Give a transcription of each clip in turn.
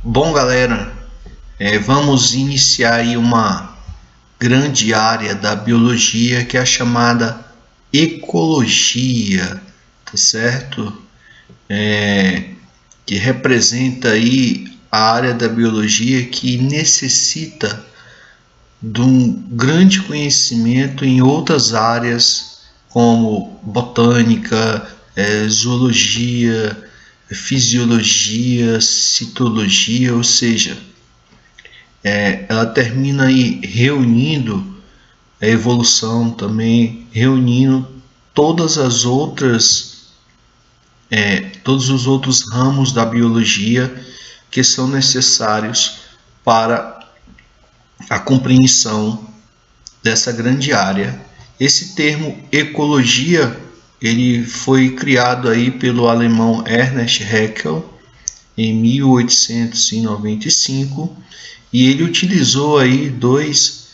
Bom, galera, vamos iniciar aí uma grande área da biologia que é a chamada ecologia, tá certo? Que representa aí a área da biologia que necessita de um grande conhecimento em outras áreas como botânica, zoologia, fisiologia, citologia, ou seja, ela termina aí reunindo a evolução também, reunindo todas as outras, todos os outros ramos da biologia que são necessários para a compreensão dessa grande área. Esse termo ecologia, ele foi criado aí pelo alemão Ernst Haeckel em 1895 e ele utilizou aí dois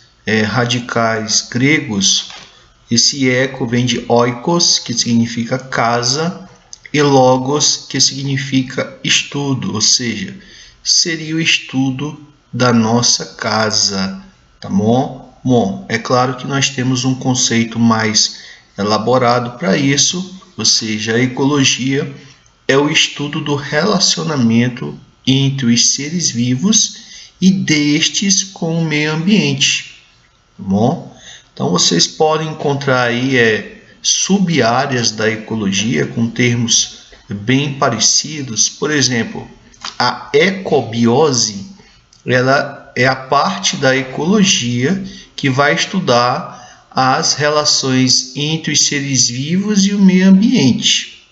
radicais gregos. Esse eco vem de oikos, que significa casa, e logos, que significa estudo, ou seja, seria o estudo da nossa casa, tá bom? Bom, é claro que nós temos um conceito mais elaborado para isso, ou seja, a ecologia é o estudo do relacionamento entre os seres vivos e destes com o meio ambiente, tá bom? Então vocês podem encontrar aí sub-áreas da ecologia com termos bem parecidos. Por exemplo, a ecobiose, ela é a parte da ecologia que vai estudar as relações entre os seres vivos e o meio ambiente,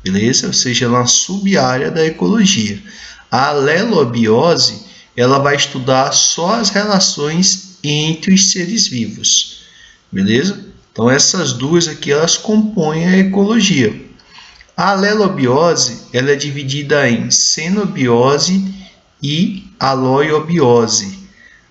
beleza? Ou seja, ela é uma sub-área da ecologia. A alelobiose, ela vai estudar só as relações entre os seres vivos, beleza? Então essas duas aqui, elas compõem a ecologia. A alelobiose, ela é dividida em cenobiose e aloiobiose.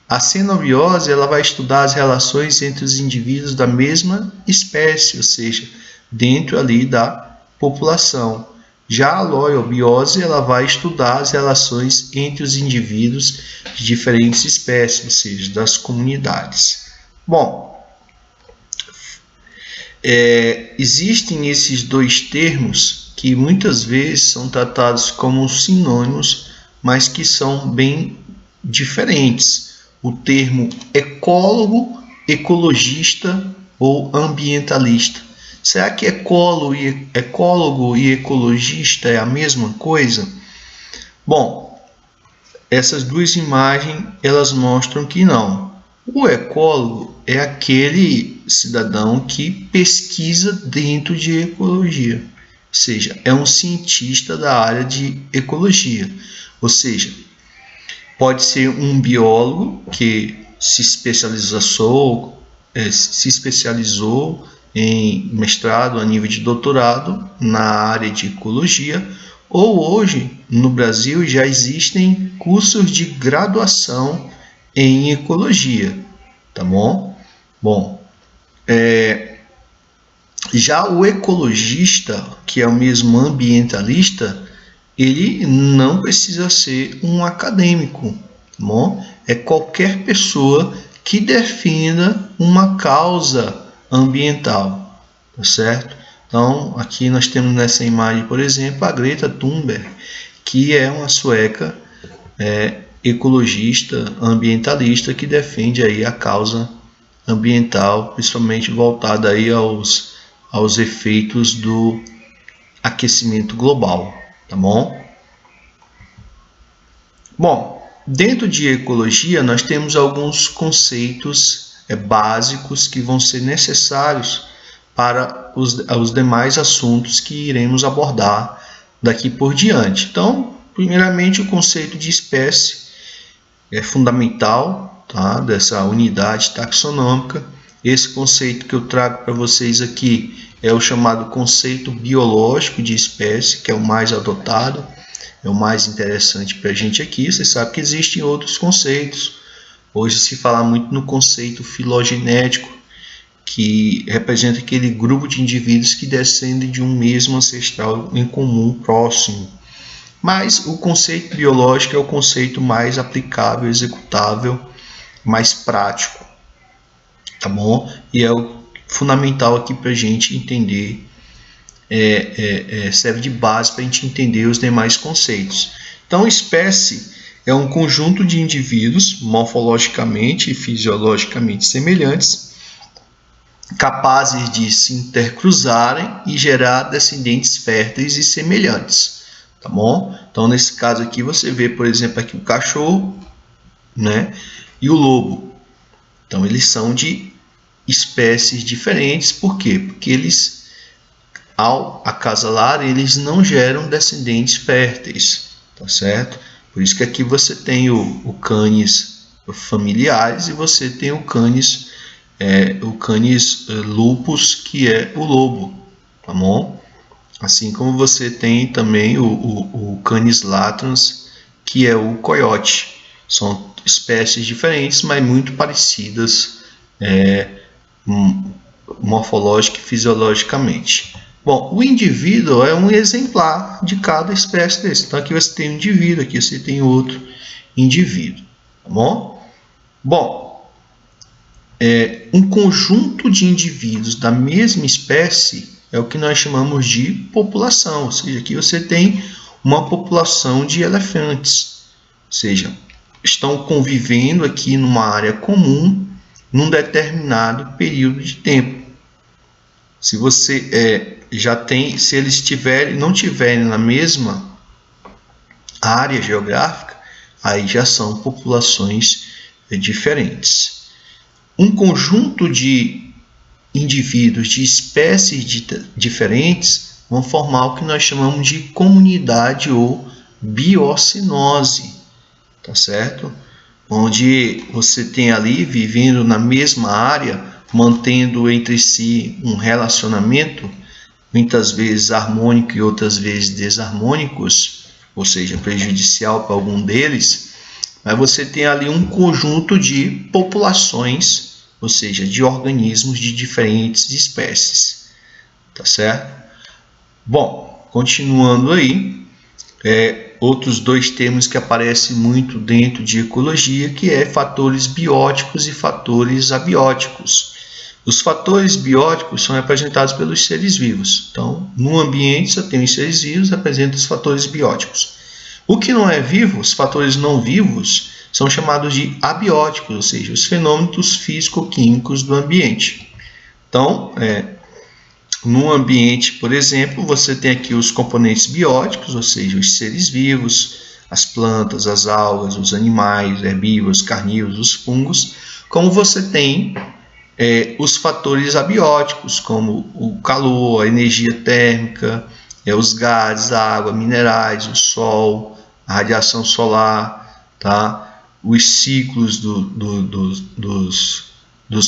A cenobiose, ela vai estudar as relações entre os indivíduos da mesma espécie, ou seja, dentro ali da população. Já a aloiobiose, ela vai estudar as relações entre os indivíduos de diferentes espécies, ou seja, das comunidades. Bom, existem esses dois termos que muitas vezes são tratados como sinônimos, mas que são bem diferentes. O termo ecólogo, ecologista ou ambientalista. Será que ecólogo e ecologista é a mesma coisa? Bom, essas duas imagens, elas mostram que não. O ecólogo é aquele cidadão que pesquisa dentro de ecologia, ou seja, é um cientista da área de ecologia, ou seja, pode ser um biólogo que se especializou em mestrado a nível de doutorado na área de ecologia, ou hoje no Brasil já existem cursos de graduação em ecologia, tá bom? Bom, já o ecologista, que é o mesmo ambientalista, ele não precisa ser um acadêmico, tá bom? É qualquer pessoa que defenda uma causa ambiental, tá certo? Então, aqui nós temos nessa imagem, por exemplo, a Greta Thunberg, que é uma sueca ecologista, ambientalista, que defende aí a causa ambiental, principalmente voltada aí aos efeitos do aquecimento global, tá bom? Bom, dentro de ecologia nós temos alguns conceitos básicos que vão ser necessários para os demais assuntos que iremos abordar daqui por diante. Então, primeiramente, o conceito de espécie é fundamental, tá? Dessa unidade taxonômica. Esse conceito que eu trago para vocês aqui é o chamado conceito biológico de espécie, que é o mais adotado, é o mais interessante para a gente aqui. Você sabe que existem outros conceitos. Hoje se fala muito no conceito filogenético, que representa aquele grupo de indivíduos que descendem de um mesmo ancestral em comum próximo. Mas o conceito biológico é o conceito mais aplicável, executável, mais prático, tá bom? E é o fundamental aqui para a gente entender, serve de base para a gente entender os demais conceitos. Então, espécie é um conjunto de indivíduos morfologicamente e fisiologicamente semelhantes, capazes de se intercruzarem e gerar descendentes férteis e semelhantes, tá bom? Então, nesse caso aqui, você vê, por exemplo, aqui o cachorro, né, e o lobo. Então, eles são de espécies diferentes. Por quê? Porque eles, ao acasalar, eles não geram descendentes férteis, tá certo? Por isso que aqui você tem o canis familiares e você tem o canis lupus, que é o lobo, tá bom? Assim como você tem também o canis latrans, que é o coiote. São espécies diferentes, mas muito parecidas morfológica e fisiologicamente. Bom, o indivíduo é um exemplar de cada espécie desse. Então aqui você tem um indivíduo, aqui você tem outro indivíduo, tá bom? Bom, um conjunto de indivíduos da mesma espécie é o que nós chamamos de população, ou seja, aqui você tem uma população de elefantes, ou seja, estão convivendo aqui numa área comum num determinado período de tempo. Se você se eles não tiverem na mesma área geográfica, aí já são populações diferentes. Um conjunto de indivíduos de espécies diferentes vão formar o que nós chamamos de comunidade ou biocinose, tá certo? Onde você tem ali, vivendo na mesma área, mantendo entre si um relacionamento, muitas vezes harmônico e outras vezes desarmônicos, ou seja, prejudicial para algum deles, mas você tem ali um conjunto de populações, ou seja, de organismos de diferentes espécies, tá certo? Bom, continuando aí, outros dois termos que aparecem muito dentro de ecologia, que é fatores bióticos e fatores abióticos. Os fatores bióticos são representados pelos seres vivos. Então, no ambiente só tem os seres vivos, representam os fatores bióticos. O que não é vivo, os fatores não vivos, são chamados de abióticos, ou seja, os fenômenos físico-químicos do ambiente. Então, no ambiente, por exemplo, você tem aqui os componentes bióticos, ou seja, os seres vivos, as plantas, as algas, os animais, herbívoros, carnívoros, os fungos, como você tem os fatores abióticos, como o calor, a energia térmica, os gases, a água, minerais, o sol, a radiação solar, tá? Os ciclos dos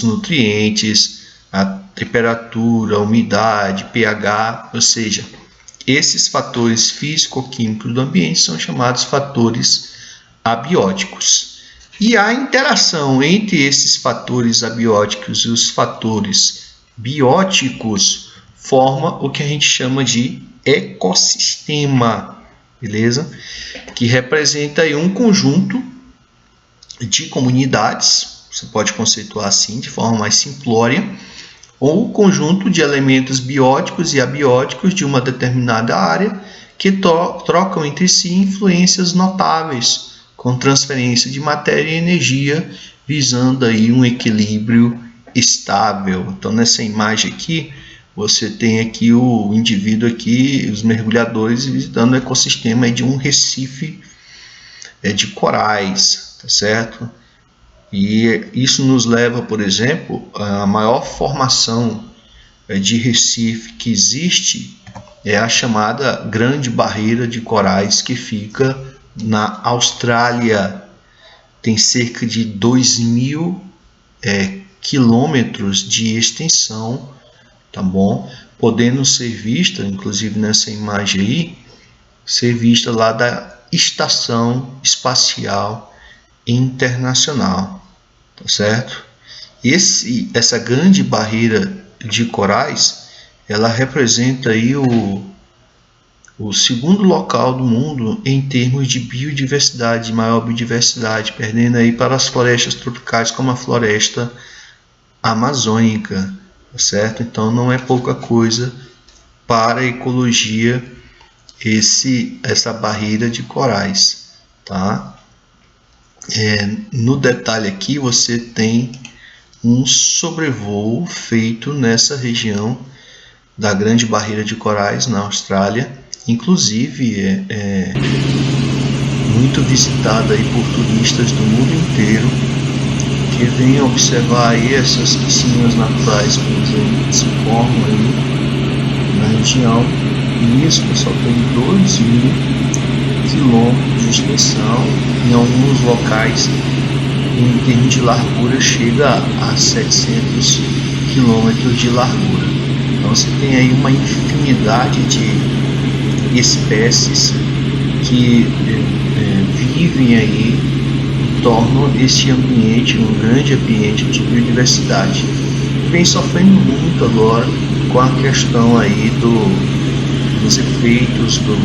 nutrientes, a temperatura, a umidade, pH, ou seja, esses fatores físico-químicos do ambiente são chamados fatores abióticos. E a interação entre esses fatores abióticos e os fatores bióticos forma o que a gente chama de ecossistema, beleza? Que representa aí um conjunto de comunidades, você pode conceituar assim de forma mais simplória, ou conjunto de elementos bióticos e abióticos de uma determinada área que trocam entre si influências notáveis, com transferência de matéria e energia, visando aí um equilíbrio estável. Então, nessa imagem aqui, você tem aqui o indivíduo aqui, os mergulhadores visitando o ecossistema de um recife de corais, tá certo? E isso nos leva, por exemplo, a maior formação de recife que existe é a chamada Grande Barreira de Corais, que fica na Austrália. Tem cerca de 2.000 quilômetros de extensão, tá bom? Podendo ser vista, inclusive nessa imagem aí, ser vista lá da Estação Espacial Internacional, tá certo? Essa grande barreira de corais, ela representa aí o o segundo local do mundo em termos de biodiversidade, maior biodiversidade, perdendo aí para as florestas tropicais como a floresta amazônica, tá certo? Então não é pouca coisa para a ecologia essa barreira de corais, tá? No detalhe aqui você tem um sobrevoo feito nessa região da Grande Barreira de Corais na Austrália, inclusive é muito visitada aí por turistas do mundo inteiro que vêm observar aí essas piscinas naturais, por exemplo, que se formam aí na região. E isso, pessoal, tem 2.000 quilômetros de extensão, em alguns locais em termos de largura chega a 700 quilômetros de largura. Então você tem aí uma infinidade de espécies que vivem aí e tornam este ambiente um grande ambiente de biodiversidade. Vem sofrendo muito agora com a questão aí dos efeitos do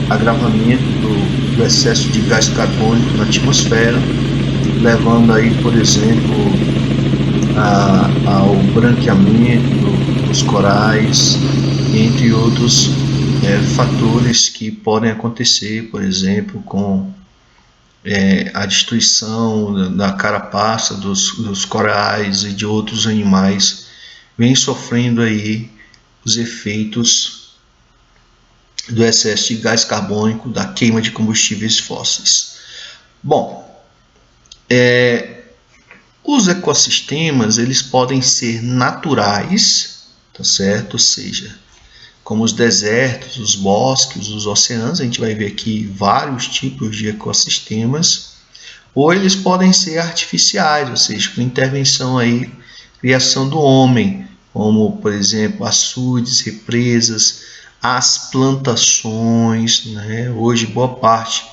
agravamento do excesso de gás carbônico na atmosfera, levando aí, por exemplo, ao branqueamento dos corais, entre outros fatores que podem acontecer, por exemplo, com a destruição da carapaça dos corais e de outros animais, vem sofrendo aí os efeitos do excesso de gás carbônico, da queima de combustíveis fósseis. Bom, os ecossistemas eles podem ser naturais, tá certo? Ou seja, como os desertos, os bosques, os oceanos, a gente vai ver aqui vários tipos de ecossistemas, ou eles podem ser artificiais, ou seja, com intervenção aí, criação do homem, como, por exemplo, açudes, represas, as plantações, né? Hoje boa parte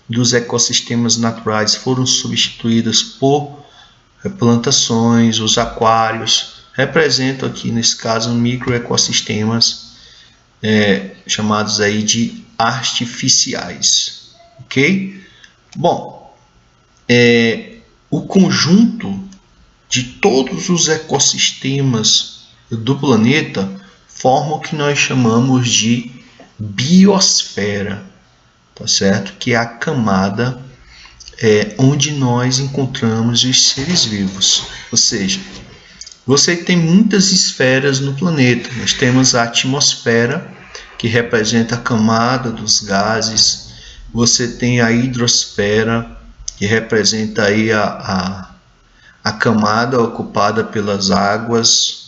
dos ecossistemas naturais foram substituídas por plantações. Os aquários representam aqui nesse caso microecossistemas chamados aí de artificiais, ok? Bom, o conjunto de todos os ecossistemas do planeta forma o que nós chamamos de biosfera, tá certo? Que é a camada onde nós encontramos os seres vivos. Ou seja, você tem muitas esferas no planeta. Nós temos a atmosfera, que representa a camada dos gases. Você tem a hidrosfera, que representa aí a camada ocupada pelas águas.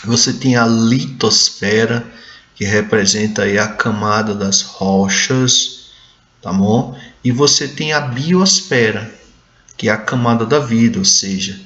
Você tem a litosfera, que representa aí a camada das rochas, tá bom? E você tem a biosfera, que é a camada da vida, ou seja,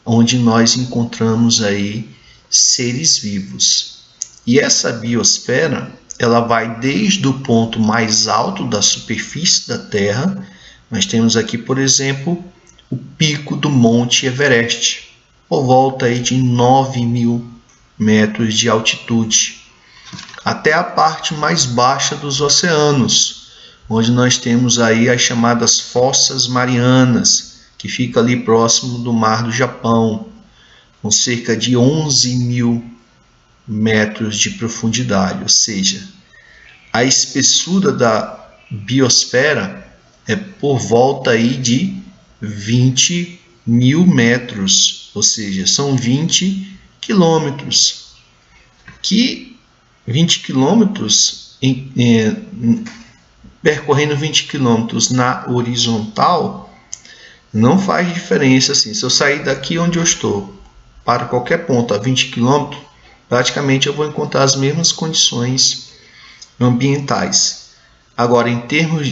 onde nós encontramos aí seres vivos. E essa biosfera, ela vai desde o ponto mais alto da superfície da Terra. Nós temos aqui, por exemplo, o pico do Monte Everest, por volta aí de 9.000 metros de altitude, até a parte mais baixa dos oceanos, onde nós temos aí as chamadas fossas marianas, que fica ali próximo do Mar do Japão, com cerca de 11.000 metros de profundidade, ou seja, a espessura da biosfera é por volta aí de 20.000 metros, ou seja, são 20 quilômetros, que 20 quilômetros, percorrendo 20 quilômetros na horizontal, não faz diferença assim. Se eu sair daqui onde eu estou para qualquer ponto a 20 quilômetros, praticamente eu vou encontrar as mesmas condições ambientais. Agora, em termos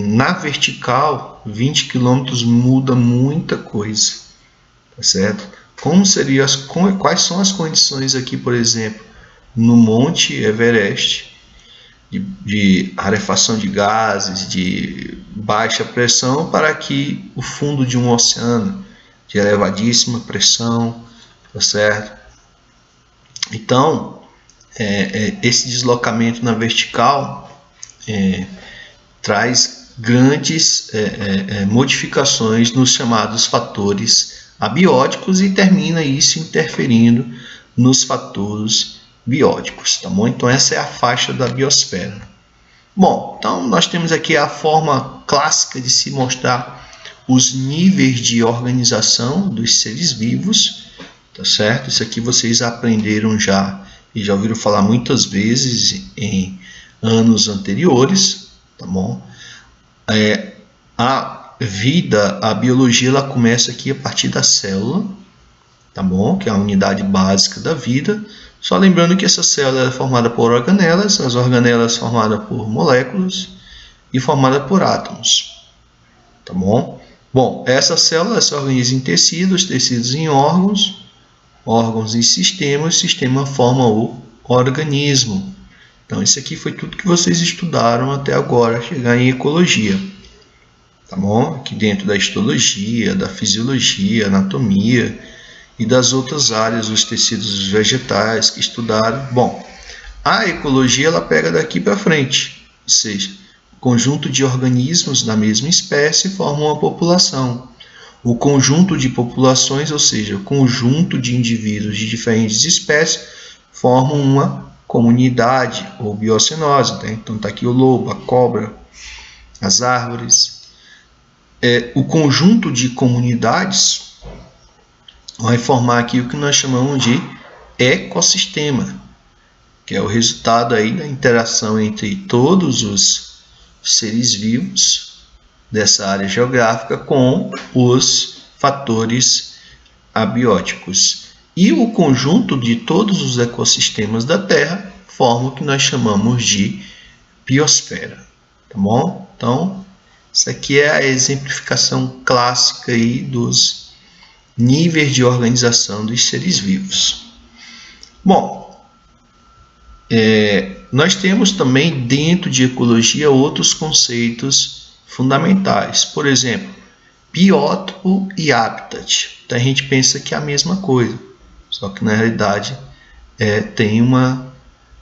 na vertical, 20 quilômetros muda muita coisa, tá certo? Quais são as condições aqui, por exemplo, no Monte Everest, de rarefação de gases, de baixa pressão, para que o fundo de um oceano de elevadíssima pressão, tá certo? Então, esse deslocamento na vertical traz grandes modificações nos chamados fatores abióticos e termina isso interferindo nos fatores bióticos, tá bom? Então essa é a faixa da biosfera. Bom, então nós temos aqui a forma clássica de se mostrar os níveis de organização dos seres vivos, tá certo? Isso aqui vocês aprenderam já e já ouviram falar muitas vezes em anos anteriores, tá bom? A vida, a biologia, ela começa aqui a partir da célula, tá bom? Que é a unidade básica da vida. Só lembrando que essa célula é formada por organelas, as organelas formadas por moléculas e formada por átomos, tá bom? Bom, essa célula se organiza em tecidos, tecidos em órgãos, órgãos em sistemas, sistema forma o organismo. Então, isso aqui foi tudo que vocês estudaram até agora, chegar em ecologia. Tá bom? Aqui dentro da histologia, da fisiologia, anatomia e das outras áreas, os tecidos vegetais que estudaram. Bom, a ecologia ela pega daqui para frente, ou seja, o conjunto de organismos da mesma espécie forma uma população. O conjunto de populações, ou seja, o conjunto de indivíduos de diferentes espécies, formam uma comunidade ou biocenose. Tá? Então está aqui o lobo, a cobra, as árvores. O conjunto de comunidades vai formar aqui o que nós chamamos de ecossistema, que é o resultado aí da interação entre todos os seres vivos dessa área geográfica com os fatores abióticos. E o conjunto de todos os ecossistemas da Terra forma o que nós chamamos de biosfera. Tá bom? Então, isso aqui é a exemplificação clássica aí dos níveis de organização dos seres vivos. Bom, nós temos também dentro de ecologia outros conceitos fundamentais. Por exemplo, biótopo e habitat. Então a gente pensa que é a mesma coisa, só que na realidade tem uma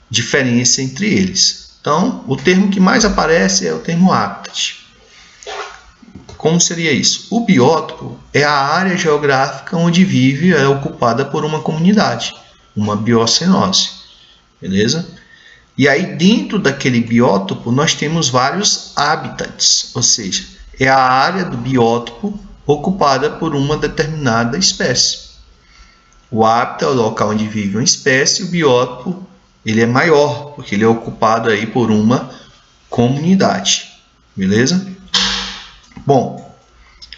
diferença entre eles. Então, o termo que mais aparece é o termo habitat. Como seria isso? O biótopo é a área geográfica onde vive, é ocupada por uma comunidade, uma biocenose, beleza? E aí dentro daquele biótopo nós temos vários habitats, ou seja, é a área do biótopo ocupada por uma determinada espécie. O habitat é o local onde vive uma espécie, o biótopo ele é maior, porque ele é ocupado aí por uma comunidade, beleza? Bom,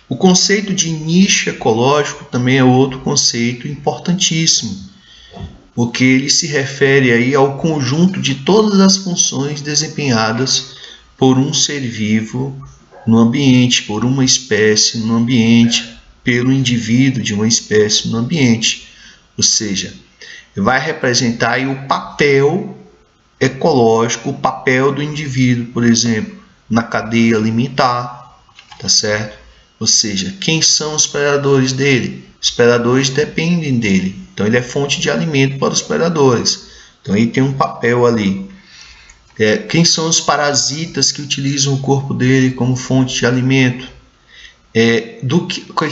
o conceito de nicho ecológico também é outro conceito importantíssimo, porque ele se refere aí ao conjunto de todas as funções desempenhadas por um ser vivo no ambiente, por uma espécie no ambiente, pelo indivíduo de uma espécie no ambiente. Ou seja, vai representar aí o papel ecológico, o papel do indivíduo, por exemplo, na cadeia alimentar. Tá certo? Ou seja, quem são os predadores dele? Os predadores dependem dele. Então, ele é fonte de alimento para os predadores. Então, ele tem um papel ali. Quem são os parasitas que utilizam o corpo dele como fonte de alimento?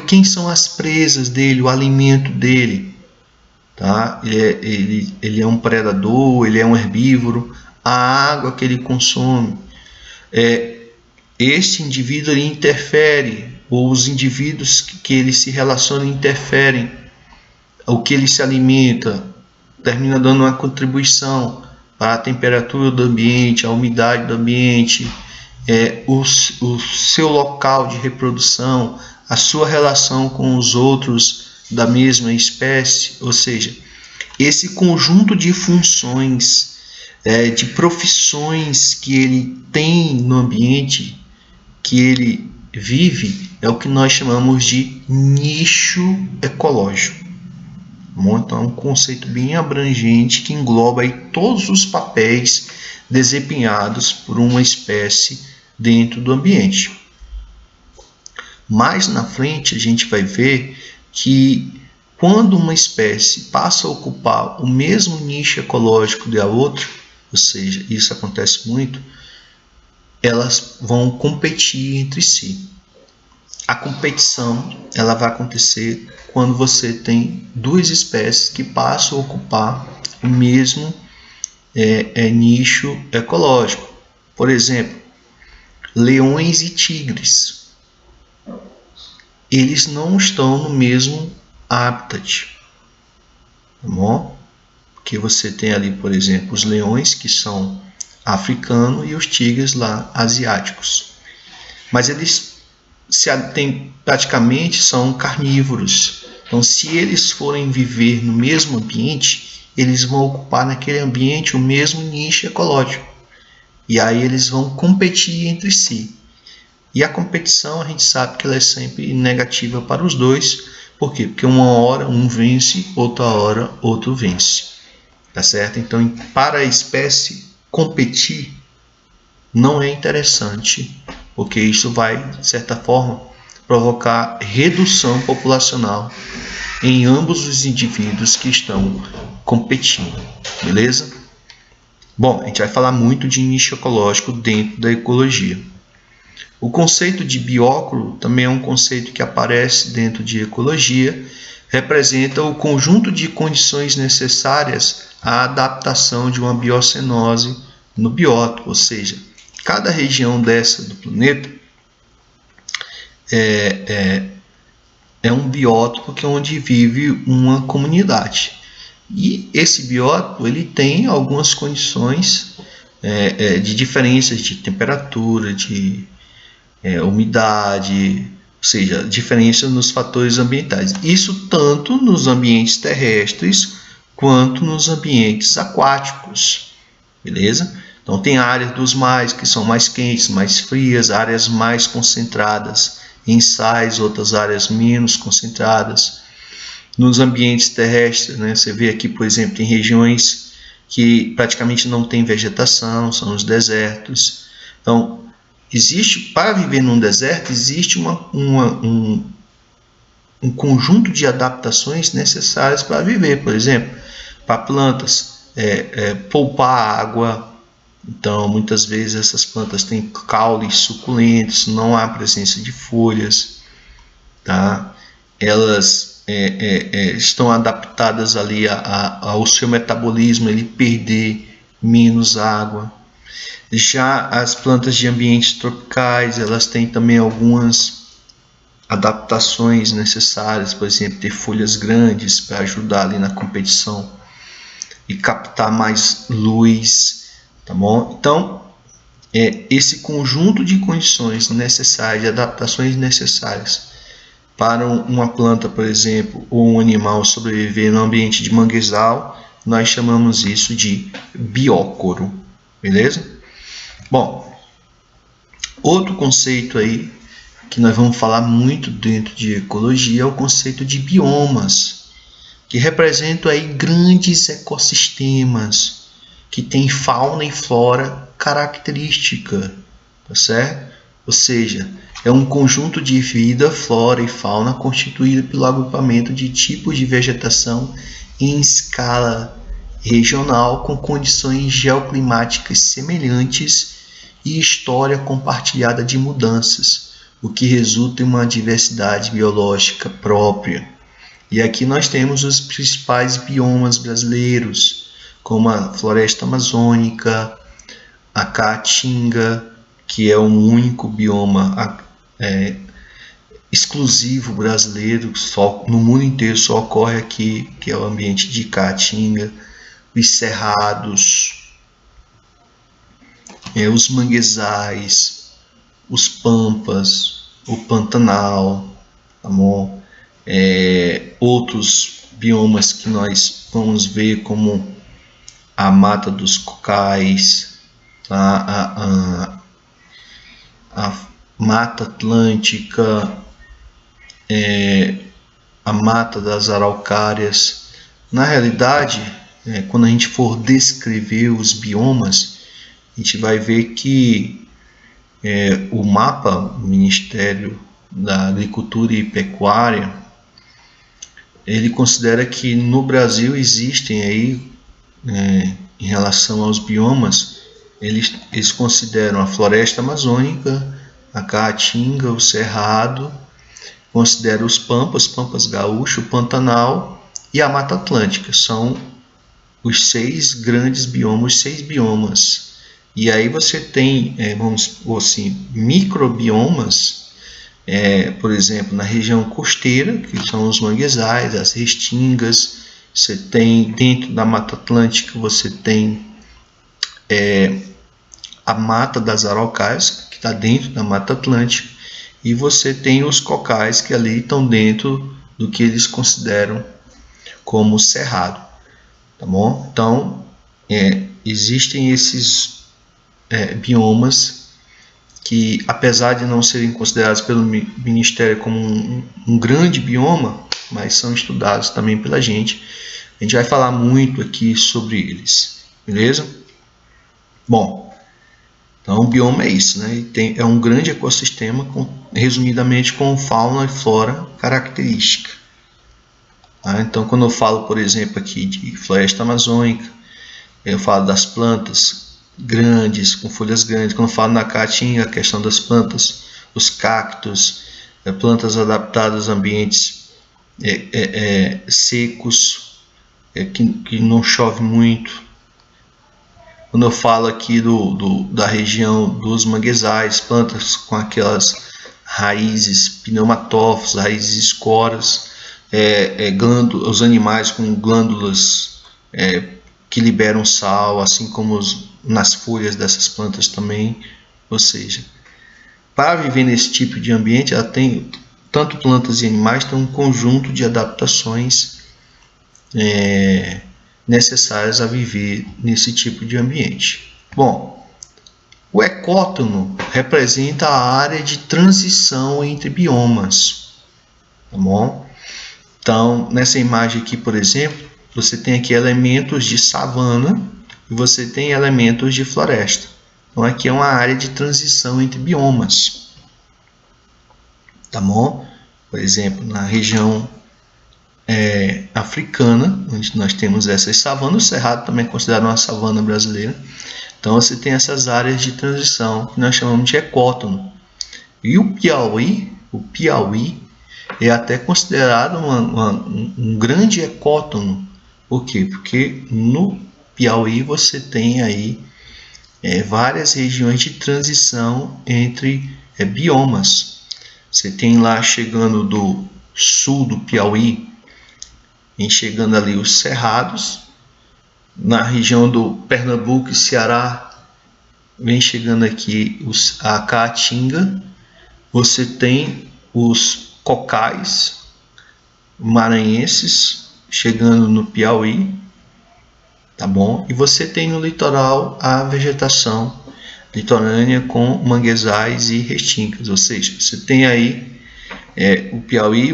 Quem são as presas dele, o alimento dele? Tá? Ele é um predador, ele é um herbívoro. A água que ele consome. Este indivíduo ele interfere, ou os indivíduos que ele se relaciona interferem, o que ele se alimenta, termina dando uma contribuição para a temperatura do ambiente, a umidade do ambiente, o seu local de reprodução, a sua relação com os outros da mesma espécie, ou seja, esse conjunto de funções, de profissões que ele tem no ambiente que ele vive é o que nós chamamos de nicho ecológico. Então é um conceito bem abrangente que engloba aí todos os papéis desempenhados por uma espécie dentro do ambiente. Mais na frente a gente vai ver que quando uma espécie passa a ocupar o mesmo nicho ecológico da outra, ou seja, isso acontece muito, elas vão competir entre si. A competição ela vai acontecer quando você tem duas espécies que passam a ocupar o mesmo nicho ecológico. Por exemplo, leões e tigres. Eles não estão no mesmo habitat. Tá bom? Porque você tem ali, por exemplo, os leões que são africanos e os tigres lá asiáticos. Mas eles praticamente são carnívoros. Então, se eles forem viver no mesmo ambiente, eles vão ocupar naquele ambiente o mesmo nicho ecológico. E aí eles vão competir entre si. E a competição, a gente sabe que ela é sempre negativa para os dois. Por quê? Porque uma hora um vence, outra hora outro vence. Tá certo? Então, para a espécie competir não é interessante, porque isso vai, de certa forma, provocar redução populacional em ambos os indivíduos que estão competindo, beleza? Bom, a gente vai falar muito de nicho ecológico dentro da ecologia. O conceito de bióculo também é um conceito que aparece dentro de ecologia, representa o conjunto de condições necessárias à adaptação de uma biocenose no biótopo, ou seja, cada região dessa do planeta é um biótopo que é onde vive uma comunidade. E esse biótopo ele tem algumas condições de diferenças de temperatura, de umidade, ou seja, diferença nos fatores ambientais. Isso tanto nos ambientes terrestres quanto nos ambientes aquáticos, beleza? Então tem áreas dos mares que são mais quentes, mais frias, áreas mais concentradas em sais, outras áreas menos concentradas. Nos ambientes terrestres, né, você vê aqui, por exemplo, tem regiões que praticamente não tem vegetação, são os desertos. Então, para viver num deserto, existe um conjunto de adaptações necessárias para viver. Por exemplo, para plantas, poupar água. Então, muitas vezes essas plantas têm caules suculentos, não há presença de folhas, tá? Elas estão adaptadas ali ao seu metabolismo, ele perder menos água. Já as plantas de ambientes tropicais, elas têm também algumas adaptações necessárias, por exemplo, ter folhas grandes para ajudar ali na competição e captar mais luz. Tá bom? Então, esse conjunto de condições necessárias, de adaptações necessárias para uma planta, por exemplo, ou um animal sobreviver no ambiente de manguezal, nós chamamos isso de biócoro, beleza? Bom, outro conceito aí que nós vamos falar muito dentro de ecologia é o conceito de biomas, que representam aí grandes ecossistemas que tem fauna e flora característica, tá certo? Ou seja, é um conjunto de vida, flora e fauna constituído pelo agrupamento de tipos de vegetação em escala regional com condições geoclimáticas semelhantes e história compartilhada de mudanças, o que resulta em uma diversidade biológica própria. E aqui nós temos os principais biomas brasileiros, como a floresta amazônica, a caatinga, que é um único bioma exclusivo brasileiro, só no mundo inteiro só ocorre aqui, que é o ambiente de caatinga, os cerrados, os manguezais, os pampas, o Pantanal, tá bom? Outros biomas que nós vamos ver como a mata dos cocais, tá? A mata atlântica, a mata das araucárias. Na realidade, quando a gente for descrever os biomas, a gente vai ver que o mapa do Ministério da Agricultura e Pecuária ele considera que no Brasil existem aí, em relação aos biomas, eles consideram a floresta amazônica, a caatinga, o cerrado, consideram os pampas gaúcho, o Pantanal e a Mata Atlântica. São os 6 grandes biomas, 6 biomas. E aí você tem, vamos supor assim, microbiomas, por exemplo, na região costeira, que são os manguezais, as restingas. Você tem, dentro da Mata Atlântica, você tem a Mata das Araucárias, que está dentro da Mata Atlântica, e você tem os cocais, que ali estão dentro do que eles consideram como cerrado. Tá bom? Então, existem esses biomas que, apesar de não serem considerados pelo Ministério como um grande bioma, mas são estudados também pela gente. A gente vai falar muito aqui sobre eles, beleza? Bom, então o bioma é isso, né? É um grande ecossistema, resumidamente, com fauna e flora característica. Tá? Então, quando eu falo, por exemplo, aqui de floresta amazônica, eu falo das plantas grandes, com folhas grandes. Quando eu falo na caatinga, a questão das plantas, os cactos, plantas adaptadas a ambientes secos, que não chove muito. Quando eu falo aqui da região dos manguezais, plantas com aquelas raízes pneumatófilas, raízes escoras, os animais com glândulas que liberam sal, assim como nas folhas dessas plantas também. Ou seja, para viver nesse tipo de ambiente, ela tem, tanto plantas e animais, tem um conjunto de adaptações necessárias a viver nesse tipo de ambiente. Bom, o ecótono representa a área de transição entre biomas. Tá bom? Então, nessa imagem aqui, por exemplo, você tem aqui elementos de savana e você tem elementos de floresta. Então, aqui é uma área de transição entre biomas. Tá bom? Por exemplo, na região africana, onde nós temos essas savanas, o Cerrado também é considerado uma savana brasileira. Então, você tem essas áreas de transição que nós chamamos de ecótono. E o Piauí é até considerado um grande ecótono. Por quê? Porque no Piauí você tem aí várias regiões de transição entre biomas. Você tem lá, chegando do sul do Piauí, chegando ali os cerrados. Na região do Pernambuco e Ceará, vem chegando aqui a caatinga. Você tem os cocais maranhenses chegando no Piauí, tá bom? E você tem no litoral a vegetação litorânea com manguezais e restingas, ou seja, você tem aí o Piauí,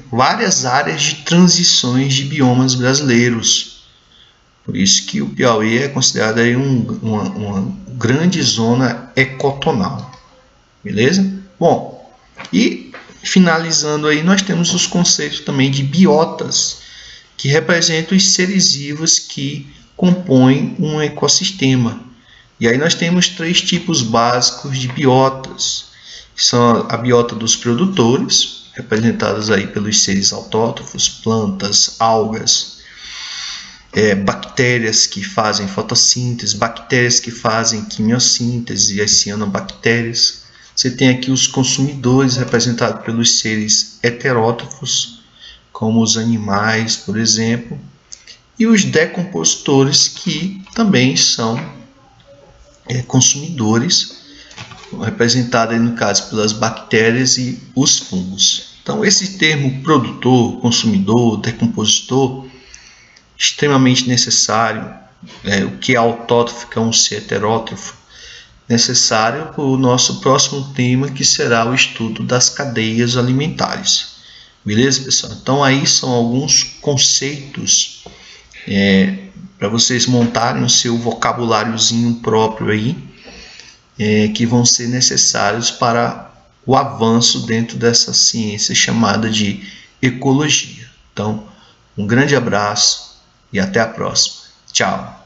várias áreas de transições de biomas brasileiros. Por isso que o Piauí é considerado aí uma grande zona ecotonal, beleza? Bom, e finalizando aí, nós temos os conceitos também de biotas, que representam os seres vivos que compõem um ecossistema. E aí nós temos 3 tipos básicos de biotas, que são a biota dos produtores, representadas aí pelos seres autótrofos, plantas, algas, bactérias que fazem fotossíntese, bactérias que fazem quimiossíntese e as cianobactérias. Você tem aqui os consumidores, representados pelos seres heterótrofos, como os animais, por exemplo, e os decompositores, que também são consumidores, representados no caso pelas bactérias e os fungos. Então, esse termo produtor, consumidor, decompositor, extremamente necessário. O que é autótrofo, que é um ser heterótrofo, necessário para o nosso próximo tema, que será o estudo das cadeias alimentares. Beleza, pessoal? Então, aí são alguns conceitos para vocês montarem o seu vocabuláriozinho próprio aí, que vão ser necessários para o avanço dentro dessa ciência chamada de ecologia. Então, um grande abraço e até a próxima. Tchau!